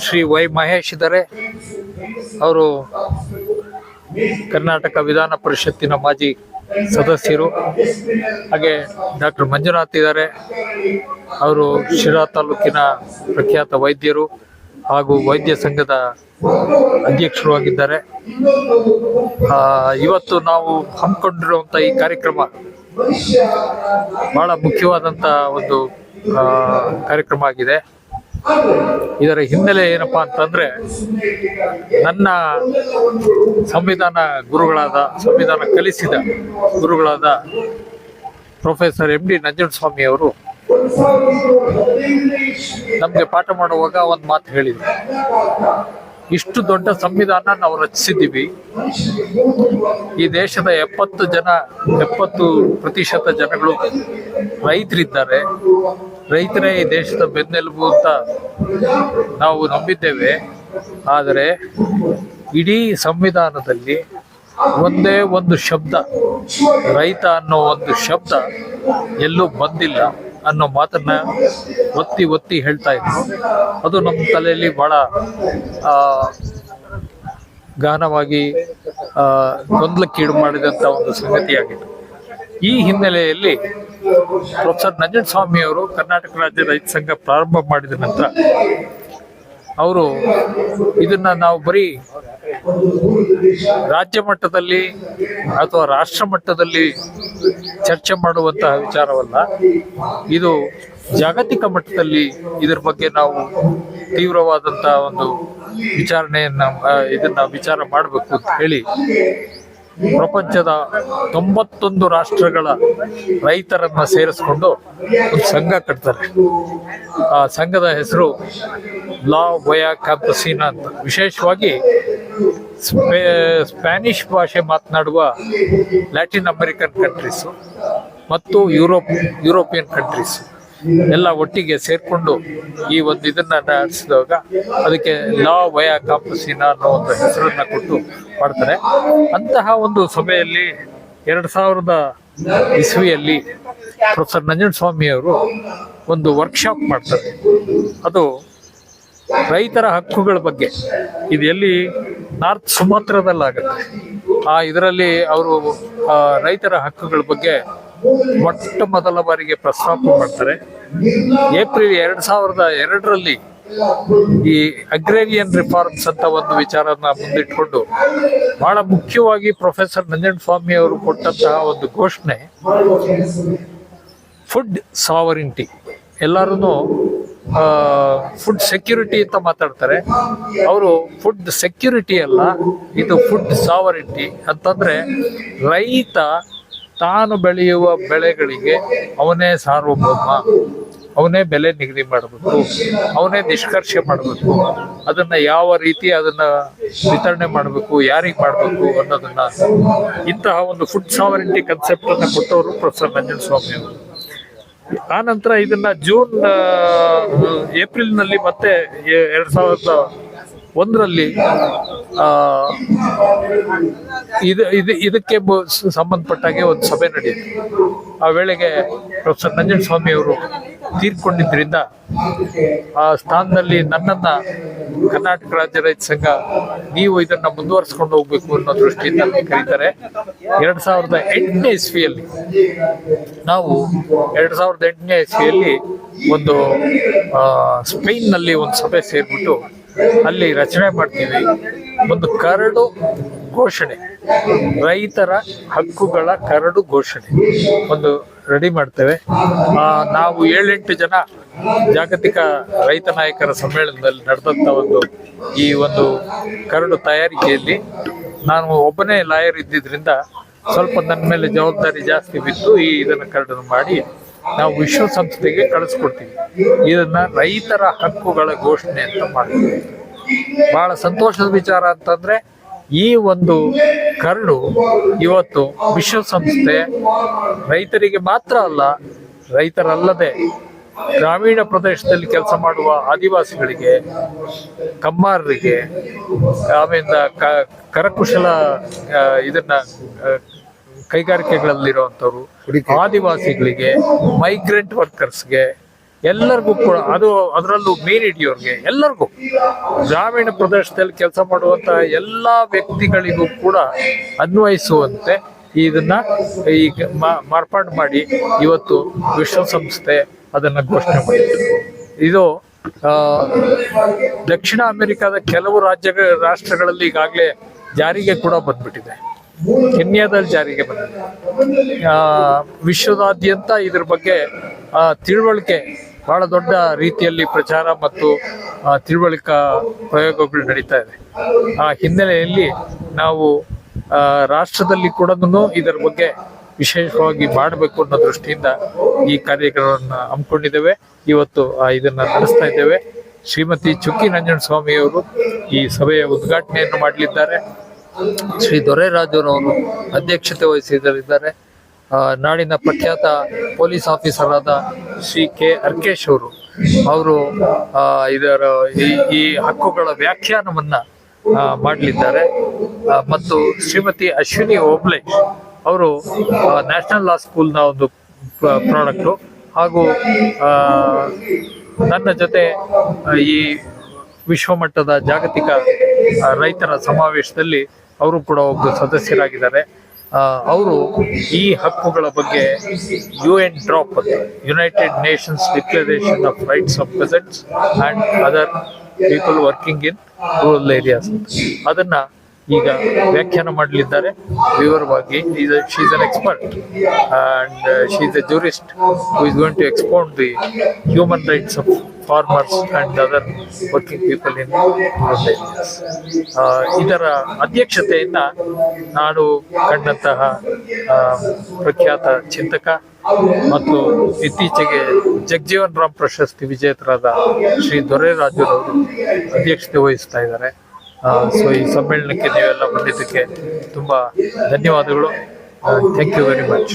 Shri Y Mahesh ಇದ್ದಾರೆ. ಅವರು ಕರ್ನಾಟಕ ವಿಧಾನ ಪರಿಷತ್ತಿನ ಮಾಜಿ ಸದಸ್ಯರು. ಹಾಗೆ ಡಾಕ್ಟರ್ ಮಂಜುನಾಥ್ ಇದ್ದಾರೆ. ಅವರು ಶಿರಾ ತಾಲೂಕಿನ ಪ್ರಖ್ಯಾತ ವೈದ್ಯರು ಹಾಗೂ ವೈದ್ಯ ಸಂಘದ ಅಧ್ಯಕ್ಷರು ಆಗಿದ್ದಾರೆ. ಇವತ್ತು ನಾವು ಹಮ್ಮಿಕೊಂಡಿರುವಂಥ ಈ ಕಾರ್ಯಕ್ರಮ ಬಹಳ ಮುಖ್ಯವಾದಂಥ ಒಂದು ಕಾರ್ಯಕ್ರಮ ಆಗಿದೆ. ಇದರ ಹಿನ್ನೆಲೆ ಏನಪ್ಪಾ ಅಂತಂದ್ರೆ, ನನ್ನ ಸಂವಿಧಾನ ಕಲಿಸಿದ ಗುರುಗಳಾದ ಪ್ರೊಫೆಸರ್ MD ನಂಜುಂಡಸ್ವಾಮಿ ಅವರು ನಮ್ಗೆ ಪಾಠ ಮಾಡುವಾಗ ಒಂದು ಮಾತು ಹೇಳಿದ್ರು. ಇಷ್ಟು ದೊಡ್ಡ ಸಂವಿಧಾನ ನಾವು ರಚಿಸಿದ್ದೀವಿ. ಈ ದೇಶದ 70% ಜನಗಳು ರೈತರಿದ್ದಾರೆ. ರೈತರೇ ಈ ದೇಶದ ಬೆನ್ನೆಲುಬು ಅಂತ ನಾವು ನಂಬಿದ್ದೇವೆ. ಆದರೆ ಇಡೀ ಸಂವಿಧಾನದಲ್ಲಿ ಒಂದೇ ಒಂದು ಶಬ್ದ, ರೈತ ಅನ್ನೋ ಒಂದು ಶಬ್ದ ಎಲ್ಲೂ ಬಂದಿಲ್ಲ ಅನ್ನೋ ಮಾತನ್ನ ಒತ್ತಿ ಹೇಳ್ತಾ ಇದ್ರು. ಅದು ನಮ್ಮ ತಲೆಯಲ್ಲಿ ಬಹಳ ಗಹನವಾಗಿ ಗೊಂದಲಕ್ಕೀಡು ಮಾಡಿದಂಥ ಒಂದು ಸಂಗತಿಯಾಗಿತ್ತು. ಈ ಹಿನ್ನೆಲೆಯಲ್ಲಿ ಪ್ರೊಫೆಸರ್ ನಂಜುಂಡಸ್ವಾಮಿ ಅವರು ಕರ್ನಾಟಕ ರಾಜ್ಯ ರೈತ ಸಂಘ ಪ್ರಾರಂಭ ಮಾಡಿದ ನಂತರ ಅವರು ಇದನ್ನ ನಾವು ಬರೀ ರಾಜ್ಯ ಮಟ್ಟದಲ್ಲಿ ಅಥವಾ ರಾಷ್ಟ್ರ ಮಟ್ಟದಲ್ಲಿ ಚರ್ಚೆ ಮಾಡುವಂತಹ ವಿಚಾರವಲ್ಲ, ಇದು ಜಾಗತಿಕ ಮಟ್ಟದಲ್ಲಿ ಇದರ ಬಗ್ಗೆ ನಾವು ತೀವ್ರವಾದಂತಹ ಒಂದು ವಿಚಾರ ಮಾಡಬೇಕು ಅಂತ ಹೇಳಿ ಪ್ರಪಂಚದ 91 ರಾಷ್ಟ್ರಗಳ ರೈತರನ್ನ ಸೇರಿಸ್ಕೊಂಡು ಒಂದು ಸಂಘ ಕಟ್ತಾರೆ. ಆ ಸಂಘದ ಹೆಸರು ಲಾ ವಯಾ ಕ್ಯಾಂಪಸಿನಾ ಅಂತ. ವಿಶೇಷವಾಗಿ ಸ್ಪ್ಯಾನಿಷ್ ಭಾಷೆ ಮಾತನಾಡುವ ಲ್ಯಾಟಿನ್ ಅಮೆರಿಕನ್ ಕಂಟ್ರೀಸು ಮತ್ತು ಯುರೋಪಿಯನ್ ಕಂಟ್ರೀಸ್ ಎಲ್ಲ ಒಟ್ಟಿಗೆ ಸೇರ್ಕೊಂಡು ಈ ಒಂದು ಇದನ್ನ ನಡೆಸಿದಾಗ ಅದಕ್ಕೆ ಲಾ ವಯಾ ಕ್ಯಾಂಪಸಿನಾ ಅನ್ನೋ ಒಂದು ಹೆಸರನ್ನ ಕೊಟ್ಟು ಮಾಡ್ತಾರೆ. ಅಂತಹ ಒಂದು ಸಭೆಯಲ್ಲಿ 2000 ಇಸ್ವಿಯಲ್ಲಿ ಪ್ರೊಫೆಸರ್ ನಂಜುಂಡಸ್ವಾಮಿ ಅವರು ಒಂದು ವರ್ಕ್ಶಾಪ್ ಮಾಡ್ತಾರೆ. ಅದು ರೈತರ ಹಕ್ಕುಗಳ ಬಗ್ಗೆ. ಇದು ಎಲ್ಲಿ ನಾರ್ತ್ ಸುಮಾತ್ರದಲ್ಲಾಗುತ್ತೆ. ಇದರಲ್ಲಿ ಅವರು ರೈತರ ಹಕ್ಕುಗಳ ಬಗ್ಗೆ ಮೊದಲ ಬಾರಿಗೆ ಪ್ರಸ್ತಾಪ ಮಾಡ್ತಾರೆ. ಏಪ್ರಿಲ್ 2002ರಲ್ಲಿ ಈ ಅಗ್ರೇರಿಯನ್ ರಿಫಾರ್ಮ್ಸ್ ಅಂತ ಒಂದು ವಿಚಾರನ ಮುಂದಿಟ್ಕೊಂಡು ಬಹಳ ಮುಖ್ಯವಾಗಿ ಪ್ರೊಫೆಸರ್ ನಂಜುಂಡಸ್ವಾಮಿ ಅವರು ಕೊಟ್ಟಂತಹ ಒಂದು ಘೋಷಣೆ ಫುಡ್ ಸಾವರಿಂಟಿ. ಎಲ್ಲರೂ ಫುಡ್ ಸೆಕ್ಯೂರಿಟಿ ಅಂತ ಮಾತಾಡ್ತಾರೆ. ಅವರು ಫುಡ್ ಸೆಕ್ಯೂರಿಟಿ ಅಲ್ಲ, ಇದು ಫುಡ್ ಸಾವರಿಂಟಿ ಅಂತಂದ್ರೆ ರೈತ ತಾನು ಬೆಳೆಯುವ ಬೆಳೆಗಳಿಗೆ ಅವನೇ ಸಾರ್ವಭೌಮ, ಅವನೇ ಬೆಲೆ ನಿಗದಿ ಮಾಡಬೇಕು, ಅವನೇ ನಿಷ್ಕರ್ಷೆ ಮಾಡಬೇಕು, ಅದನ್ನ ಯಾವ ರೀತಿ ಅದನ್ನ ವಿತರಣೆ ಮಾಡಬೇಕು, ಯಾರಿಗೆ ಮಾಡಬೇಕು ಅನ್ನೋದನ್ನ, ಇಂತಹ ಒಂದು ಫುಡ್ ಸಾವರಿಂಟಿ ಕಾನ್ಸೆಪ್ಟ್ ಅನ್ನ ಕೊಟ್ಟವರು ಪ್ರೊಫೆಸರ್ ನಂಜುಂಡಸ್ವಾಮಿ ಅವರು. ಆ ನಂತರ ಇದನ್ನ ಏಪ್ರಿಲ್ನಲ್ಲಿ ಮತ್ತೆ 2001ರಲ್ಲಿ ಇದಕ್ಕೆ ಸಂಬಂಧಪಟ್ಟಾಗೆ ಒಂದು ಸಭೆ ನಡೆಯಿತು. ಆ ವೇಳೆಗೆ ಪ್ರೊಫೆಸರ್ ನಂಜುಂಡಸ್ವಾಮಿ ಅವರು ತೀರ್ಕೊಂಡಿದ್ದರಿಂದ ಆ ಸ್ಥಾನದಲ್ಲಿ ನನ್ನನ್ನ ಕರ್ನಾಟಕ ರಾಜ್ಯ ರೈತ ಸಂಘ ನೀವು ಇದನ್ನ ಮುಂದುವರಿಸ್ಕೊಂಡು ಹೋಗ್ಬೇಕು ಅನ್ನೋ ದೃಷ್ಟಿಯಿಂದ ಕರೀತಾರೆ. 2008ನೇ ಇಸ್ವಿಯಲ್ಲಿ ನಾವು 2008ನೇ ಇಸ್ವಿಯಲ್ಲಿ ಒಂದು ಸ್ಪೇನ್ನಲ್ಲಿ ಒಂದು ಸಭೆ ಸೇರ್ಬಿಟ್ಟು ಅಲ್ಲಿ ರಚನೆ ಮಾಡ್ತೀವಿ. ಒಂದು ಕರಡು ಘೋಷಣೆ, ರೈತರ ಹಕ್ಕುಗಳ ಕರಡು ಘೋಷಣೆ ಒಂದು ರೆಡಿ ಮಾಡ್ತೇವೆ. ನಾವು 7-8 ಜನ ಜಾಗತಿಕ ರೈತ ನಾಯಕರ ಸಮ್ಮೇಳನದಲ್ಲಿ ನಡೆದಂತ ಈ ಒಂದು ಕರಡು ತಯಾರಿಕೆಯಲ್ಲಿ ನಾನು ಒಬ್ಬನೇ ಲಾಯರ್ ಇದ್ದಿದ್ರಿಂದ ಸ್ವಲ್ಪ ನನ್ನ ಮೇಲೆ ಜವಾಬ್ದಾರಿ ಜಾಸ್ತಿ ಬಿದ್ದು ಇದನ್ನ ಕರಡನ್ನು ಮಾಡಿ ನಾವು ವಿಶ್ವಸಂಸ್ಥೆಗೆ ಕಳಿಸ್ಕೊಡ್ತೀವಿ. ಇದನ್ನ ರೈತರ ಹಕ್ಕುಗಳ ಘೋಷಣೆ ಅಂತ ಮಾಡ್ತೀವಿ. ಬಹಳ ಸಂತೋಷದ ವಿಚಾರ ಅಂತಂದ್ರೆ ಈ ಒಂದು ಕರಡು ಇವತ್ತು ವಿಶ್ವಸಂಸ್ಥೆ ರೈತರಿಗೆ ಮಾತ್ರ ಅಲ್ಲ, ರೈತರಲ್ಲದೆ ಗ್ರಾಮೀಣ ಪ್ರದೇಶದಲ್ಲಿ ಕೆಲಸ ಮಾಡುವ ಆದಿವಾಸಿಗಳಿಗೆ, ಕಮ್ಮಾರರಿಗೆ, ಆಮೇಲೆ ಕರಕುಶಲ ಇದನ್ನ ಕೈಗಾರಿಕೆಗಳಲ್ಲಿರುವಂಥವ್ರು, ಆದಿವಾಸಿಗಳಿಗೆ, ಮೈಗ್ರೆಂಟ್ ವರ್ಕರ್ಸ್ಗೆ, ಎಲ್ಲರಿಗೂ ಕೂಡ ಅದು ಅದರಲ್ಲೂ ಮೀನು ಹಿಡಿಯೋರ್ಗೆ ಎಲ್ಲರಿಗೂ ಗ್ರಾಮೀಣ ಪ್ರದೇಶದಲ್ಲಿ ಕೆಲಸ ಮಾಡುವಂತ ಎಲ್ಲಾ ವ್ಯಕ್ತಿಗಳಿಗೂ ಕೂಡ ಅನ್ವಯಿಸುವಂತೆ ಇದನ್ನ ಈಗ ಮಾರ್ಪಾಡು ಮಾಡಿ ಇವತ್ತು ವಿಶ್ವಸಂಸ್ಥೆ ಅದನ್ನ ಘೋಷಣೆ ಮಾಡಿತ್ತು. ಇದು ದಕ್ಷಿಣ ಅಮೆರಿಕದ ಕೆಲವು ರಾಷ್ಟ್ರಗಳಲ್ಲಿ ಈಗಾಗಲೇ ಜಾರಿಗೆ ಕೂಡ ಬಂದ್ಬಿಟ್ಟಿದೆ. ಕೆನ್ಯಾದಲ್ಲಿ ಜಾರಿಗೆ ಬಂದಿದೆ. ವಿಶ್ವದಾದ್ಯಂತ ಇದ್ರ ಬಗ್ಗೆ ತಿಳುವಳಿಕೆ ಬಹಳ ದೊಡ್ಡ ರೀತಿಯಲ್ಲಿ ಪ್ರಚಾರ ಮತ್ತು ತಿಳುವಳಿಕಾ ಪ್ರಯೋಗಗಳು ನಡೀತಾ ಇದೆ. ಆ ಹಿನ್ನೆಲೆಯಲ್ಲಿ ನಾವು ರಾಷ್ಟ್ರದಲ್ಲಿ ಕೂಡ ಇದರ ಬಗ್ಗೆ ವಿಶೇಷವಾಗಿ ಮಾಡಬೇಕು ಅನ್ನೋ ದೃಷ್ಟಿಯಿಂದ ಈ ಕಾರ್ಯಕ್ರಮವನ್ನು ಹಮ್ಮಿಕೊಂಡಿದ್ದೇವೆ. ಇವತ್ತು ಇದನ್ನ ನಡೆಸ್ತಾ ಇದ್ದೇವೆ. ಶ್ರೀಮತಿ ಚುಕ್ಕಿ ನಂಜನಸ್ವಾಮಿಯವರು ಈ ಸಭೆಯ ಉದ್ಘಾಟನೆಯನ್ನು ಮಾಡಲಿದ್ದಾರೆ. ಶ್ರೀ ದೊರೈರಾಜುರವರು ಅಧ್ಯಕ್ಷತೆ ವಹಿಸಿದ್ದಾರೆ. ನಾಡಿನ ಪ್ರಖ್ಯಾತ ಪೊಲೀಸ್ ಆಫೀಸರ್ ಆದ ಶ್ರೀ ಕೆ ಅರ್ಕೇಶ್ ಅವರು ಇದರ ಈ ಹಕ್ಕುಗಳ ವ್ಯಾಖ್ಯಾನವನ್ನ ಮಾಡಲಿದ್ದಾರೆ. ಮತ್ತು ಶ್ರೀಮತಿ ಅಶ್ವಿನಿ ಓಬ್ಳೆ ಅವರು ನ್ಯಾಷನಲ್ ಲಾ ಸ್ಕೂಲ್ನ ಒಂದು ಪ್ರಾಡಕ್ಟು ಹಾಗೂ ನನ್ನ ಜೊತೆ ಈ ವಿಶ್ವಮಟ್ಟದ ಜಾಗತಿಕ ರೈತರ ಸಮಾವೇಶದಲ್ಲಿ ಅವರು ಕೂಡ ಒಬ್ಬ ಸದಸ್ಯರಾಗಿದ್ದಾರೆ. ಅವರು ಈ ಹಕ್ಕುಗಳ ಬಗ್ಗೆ UN DROP United Nations declaration of rights of peasants and other people working in rural areas ಅದನ್ನ ಈಗ ವ್ಯಾಖ್ಯಾನ ಮಾಡಲಿದ್ದಾರೆ ವಿವರವಾಗಿ. She is an expert and she is a jurist who is going to expound the human rights of farmers and other working people in rural areas. ಇದರ ಅಧ್ಯಕ್ಷತೆಯನ್ನ ನಾಡು ಕಂಡಂತಹ ಪ್ರಖ್ಯಾತ ಚಿಂತಕ ಮತ್ತು ಇತ್ತೀಚೆಗೆ ಜಗಜೀವನ್ ರಾಮ್ ಪ್ರಶಸ್ತಿ ವಿಜೇತರಾದ ಶ್ರೀ ದೊರೈರಾಜುರವರು ಅಧ್ಯಕ್ಷತೆ ವಹಿಸ್ತಾ ಇದ್ದಾರೆ. ಸೊ ಈ ಸಮ್ಮೇಳನಕ್ಕೆ ನೀವೆಲ್ಲ ಬಂದಿದ್ದಕ್ಕೆ ತುಂಬಾ ಧನ್ಯವಾದಗಳು. Thank you very much.